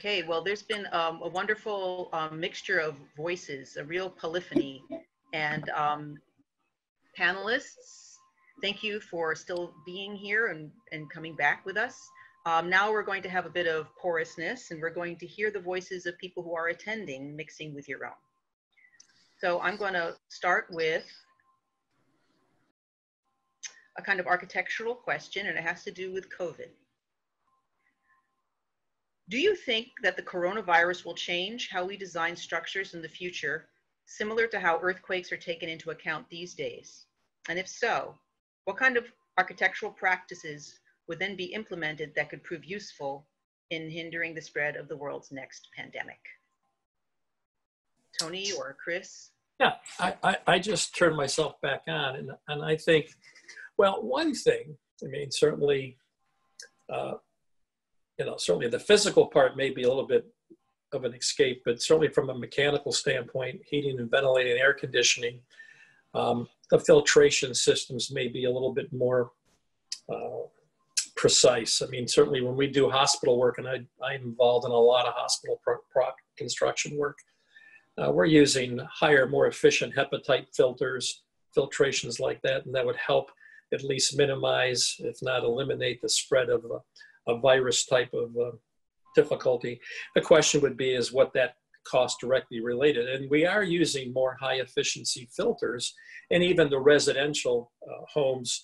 Okay, well, there's been a wonderful mixture of voices, a real polyphony. And panelists, thank you for still being here and coming back with us. Now we're going to have a bit of porousness, and we're going to hear the voices of people who are attending, mixing with your own. So I'm going to start with a kind of architectural question, and it has to do with COVID. Do you think that the coronavirus will change how we design structures in the future, similar to how earthquakes are taken into account these days? And if so, what kind of architectural practices would then be implemented that could prove useful in hindering the spread of the world's next pandemic? Tony or Chris? Yeah, I just turned myself back on, and I think, well, one thing, I mean, certainly, certainly the physical part may be a little bit of an escape, but certainly from a mechanical standpoint, heating and ventilating, air conditioning, the filtration systems may be a little bit more precise. I mean, certainly when we do hospital work, and I'm involved in a lot of hospital construction work, we're using higher, more efficient HEPA-type filters, filtrations like that, and that would help at least minimize, if not eliminate, the spread of a virus type of difficulty. The question would be is what that cost directly related. And we are using more high efficiency filters, and even the residential homes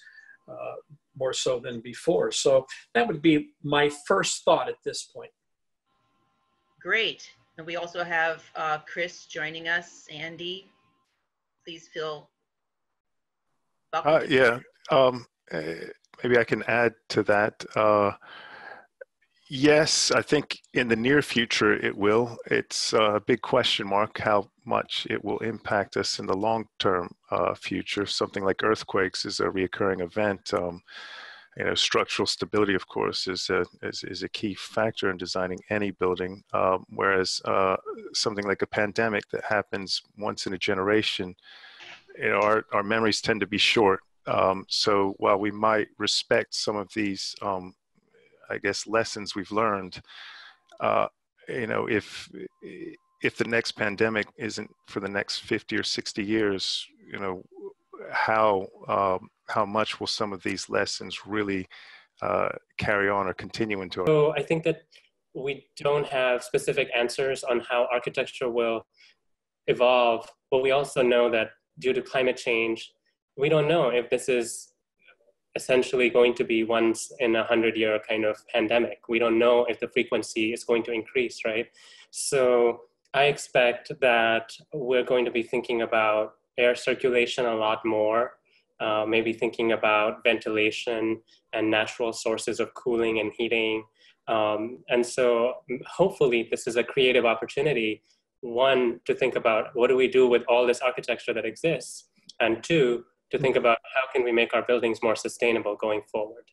more so than before. So that would be my first thought at this point. Great. And we also have Chris joining us. Andy, please feel welcome. Yeah, maybe I can add to that. Yes, I think in the near future it will. It's a big question mark how much it will impact us in the long-term future. Something like earthquakes is a reoccurring event. Structural stability, of course, is a key factor in designing any building. Whereas something like a pandemic that happens once in a generation, our memories tend to be short. So while we might respect some of these, I guess, lessons we've learned, if the next pandemic isn't for the next 50 or 60 years, how much will some of these lessons really carry on or continue into? So I think that we don't have specific answers on how architecture will evolve, but we also know that due to climate change, we don't know if this is essentially going to be once in 100-year kind of pandemic. We don't know if the frequency is going to increase, right? So I expect that we're going to be thinking about air circulation a lot more, maybe thinking about ventilation and natural sources of cooling and heating. And so hopefully this is a creative opportunity, one, to think about what do we do with all this architecture that exists, and two, to think about how can we make our buildings more sustainable going forward.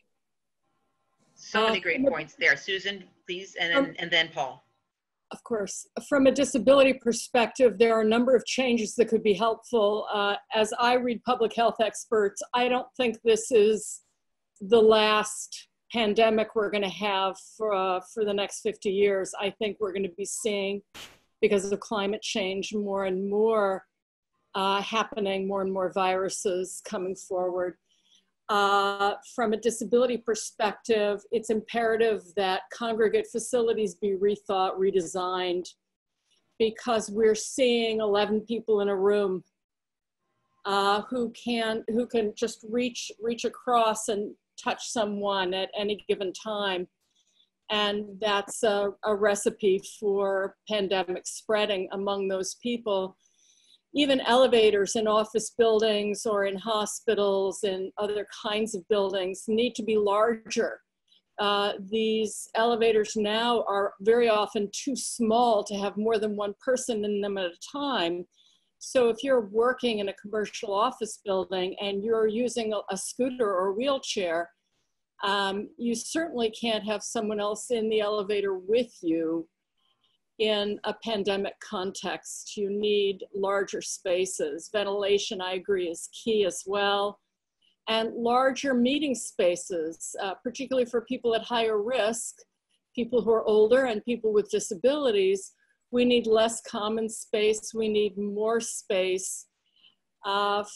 So many great points there. Susan, please, and then Paul. Of course. From a disability perspective, there are a number of changes that could be helpful. As I read public health experts, I don't think this is the last pandemic we're going to have for the next 50 years. I think we're going to be seeing, because of climate change, more and more happening, more and more viruses coming forward. From a disability perspective, it's imperative that congregate facilities be rethought, redesigned, because we're seeing 11 people in a room who can just reach across and touch someone at any given time. And that's a recipe for pandemic spreading among those people. Even elevators in office buildings or in hospitals and other kinds of buildings need to be larger. These elevators now are very often too small to have more than one person in them at a time. So if you're working in a commercial office building and you're using a scooter or a wheelchair, you certainly can't have someone else in the elevator with you. In a pandemic context, you need larger spaces. Ventilation, I agree, is key as well. And larger meeting spaces, particularly for people at higher risk, people who are older and people with disabilities, we need less common space. We need more space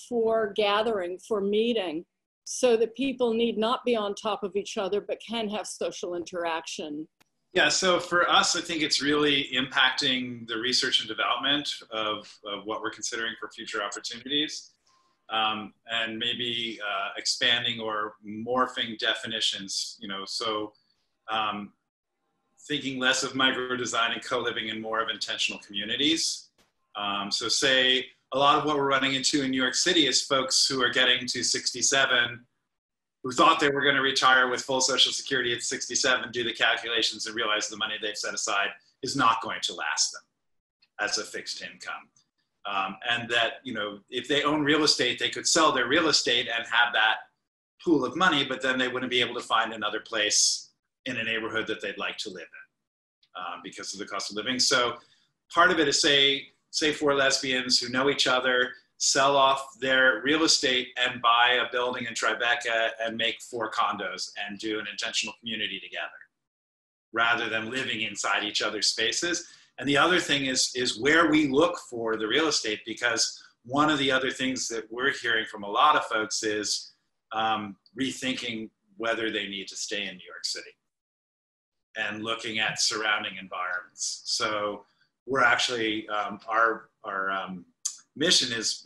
for gathering, for meeting, so that people need not be on top of each other, but can have social interaction. Yeah, so for us, I think it's really impacting the research and development of what we're considering for future opportunities, and maybe expanding or morphing definitions, so thinking less of micro-design and co-living and more of intentional communities. So say a lot of what we're running into in New York City is folks who are getting to 67 who thought they were going to retire with full Social Security at 67, do the calculations and realize the money they've set aside is not going to last them as a fixed income. And that, if they own real estate, they could sell their real estate and have that pool of money, but then they wouldn't be able to find another place in a neighborhood that they'd like to live in because of the cost of living. So part of it is say 4 lesbians who know each other, sell off their real estate and buy a building in Tribeca and make 4 condos and do an intentional community together rather than living inside each other's spaces. And the other thing is where we look for the real estate, because one of the other things that we're hearing from a lot of folks is rethinking whether they need to stay in New York City and looking at surrounding environments. So we're actually, our mission is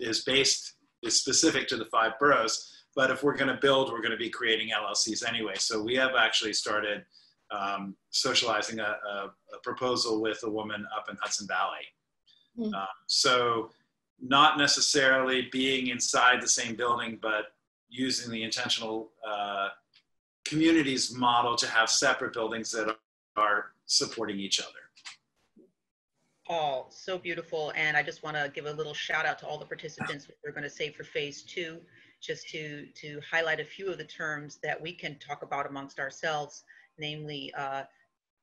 specific to the 5 boroughs, but if we're going to build, we're going to be creating LLCs anyway. So we have actually started socializing a proposal with a woman up in Hudson Valley. Mm. So not necessarily being inside the same building, but using the intentional communities model to have separate buildings that are supporting each other. All so beautiful, and I just want to give a little shout out to all the participants we're going to save for phase 2, just to highlight a few of the terms that we can talk about amongst ourselves, namely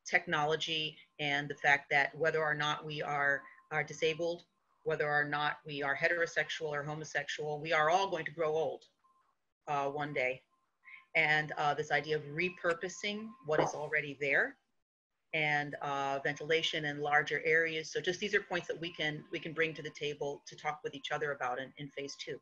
technology and the fact that whether or not we are disabled, whether or not we are heterosexual or homosexual, we are all going to grow old one day. And this idea of repurposing what is already there, and ventilation in larger areas. So just these are points that we can bring to the table to talk with each other about in phase 2.